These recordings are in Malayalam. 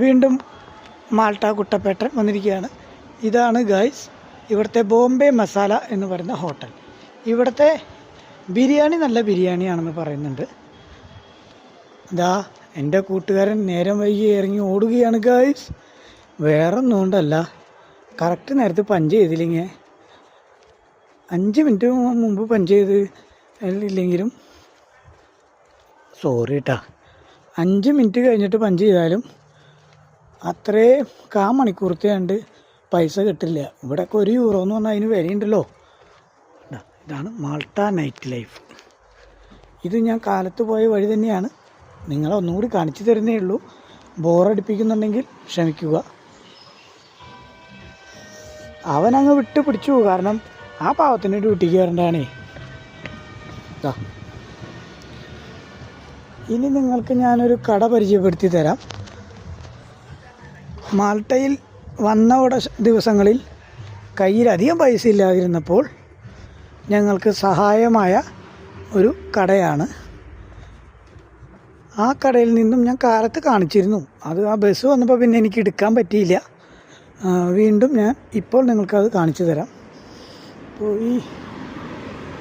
വീണ്ടും മാൾട്ട കുട്ടപ്പേട്ടൻ വന്നിരിക്കുകയാണ്. ഇതാണ് ഗൈസ് ഇവിടുത്തെ ബോംബെ മസാല എന്ന് പറയുന്ന ഹോട്ടൽ. ഇവിടുത്തെ ബിരിയാണി നല്ല ബിരിയാണിയാണെന്ന് പറയുന്നുണ്ട്. ഇതാ എൻ്റെ കൂട്ടുകാരൻ നേരം വൈകി ഇറങ്ങി ഓടുകയാണ് ഗൈസ്. വേറൊന്നും കൊണ്ടല്ല, കറക്റ്റ് നേരത്തെ പഞ്ച് ചെയ്തില്ലെങ്കിൽ 5 മിനിറ്റ് മുമ്പ് പഞ്ച് ചെയ്ത് ഇല്ലെങ്കിലും സോറി കേട്ടാ, 5 മിനിറ്റ് കഴിഞ്ഞിട്ട് പഞ്ച് ചെയ്താലും അത്രേ മണിക്കൂറത്തെ കണ്ട് പൈസ കിട്ടില്ല. ഇവിടെയൊക്കെ €1 എന്ന് പറഞ്ഞാൽ അതിന് വിലയുണ്ടല്ലോ. ഇതാണ് മാൾട്ട നൈറ്റ് ലൈഫ്. ഇത് ഞാൻ കാലത്ത് പോയ വഴി തന്നെയാണ്, നിങ്ങളെ ഒന്നുകൂടി കാണിച്ചു തരുന്നേ ഉള്ളൂ. ബോറടിപ്പിക്കുന്നുണ്ടെങ്കിൽ ക്ഷമിക്കുക. അവനങ്ങ് വിട്ട് പിടിച്ചു, കാരണം ആ പാവത്തിന് ഡ്യൂട്ടിക്ക് വരണ്ടാണേ. ഇനി നിങ്ങൾക്ക് ഞാനൊരു കട പരിചയപ്പെടുത്തി തരാം. മാൾട്ടയിൽ വന്ന ദിവസങ്ങളിൽ കയ്യിലധികം പൈസ ഇല്ലാതിരുന്നപ്പോൾ ഞങ്ങൾക്ക് സഹായമായ ഒരു കടയാണ്. ആ കടയിൽ നിന്നും ഞാൻ കാലത്ത് കാണിച്ചിരുന്നു. അത് ആ ബസ് വന്നപ്പോൾ പിന്നെ എനിക്ക് എടുക്കാൻ പറ്റിയില്ല. വീണ്ടും ഞാൻ ഇപ്പോൾ നിങ്ങൾക്കത് കാണിച്ചു തരാം. അപ്പോൾ ഈ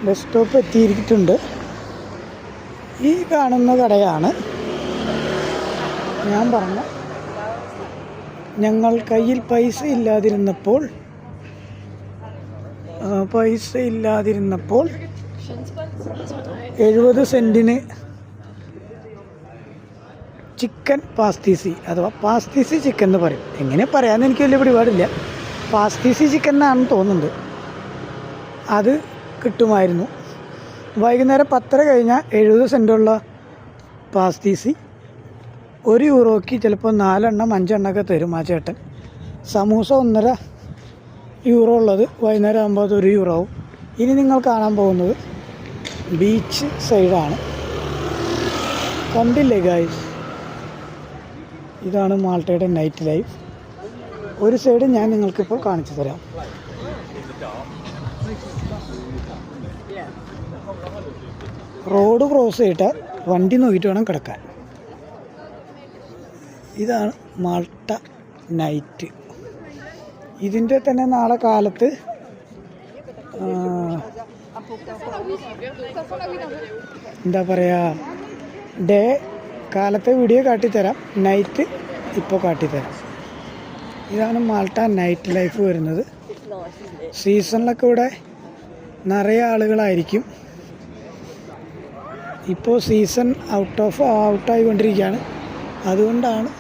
ബസ് സ്റ്റോപ്പ് എത്തിയിരിക്കുന്നുണ്ട്. ഈ കാണുന്ന കടയാണ് ഞാൻ പറഞ്ഞ, ഞങ്ങൾ കയ്യിൽ പൈസ ഇല്ലാതിരുന്നപ്പോൾ 70 സെൻറ്റിന് ചിക്കൻ പാസ്തീസി അഥവാ പാസ്തീസി ചിക്കൻ എന്ന് പറയും. എങ്ങനെ പറയാമെന്ന് എനിക്ക് വലിയ പിടിപാടില്ല. പാസ്തീസി ചിക്കൻ എന്നാണെന്ന് തോന്നുന്നുണ്ട്. അത് കിട്ടുമായിരുന്നു. വൈകുന്നേരം 10:30 കഴിഞ്ഞാൽ 70 സെൻറ്റുള്ള പാസ്തീസി €1 ചിലപ്പോൾ 4 എണ്ണം 5 എണ്ണമൊക്കെ തരും ആ ചേട്ടൻ. സമൂസ €1.5 ഉള്ളത് വൈകുന്നേരം ആകുമ്പോൾ അത് €1 ആവും. ഇനി നിങ്ങൾ കാണാൻ പോകുന്നത് ബീച്ച് സൈഡാണ്. കണ്ടില്ലേ ഗായ്സ്, ഇതാണ് മാൾട്ടയുടെ നൈറ്റ് ലൈഫ്. ഒരു സൈഡ് ഞാൻ നിങ്ങൾക്കിപ്പോൾ കാണിച്ചു തരാം. റോഡ് ക്രോസ് ചെയ്തിട്ട് വണ്ടി നോക്കിയിട്ട് വേണം കിടക്കാൻ. ഇതാണ് മാൾട്ട നൈറ്റ്. ഇതിൻ്റെ തന്നെ നാളെ കാലത്ത് എന്താ പറയുക, ഡേ കാലത്തെ വീഡിയോ കാട്ടിത്തരാം, നൈറ്റ് ഇപ്പോൾ കാട്ടിത്തരാം. ഇതാണ് മാൾട്ട നൈറ്റ് ലൈഫ് വരുന്നത്. സീസണിലൊക്കെ ഇവിടെ നിറയെ ആളുകളായിരിക്കും. ഇപ്പോൾ സീസൺ ഔട്ടായിക്കൊണ്ടിരിക്കുകയാണ്. അതുകൊണ്ടാണ്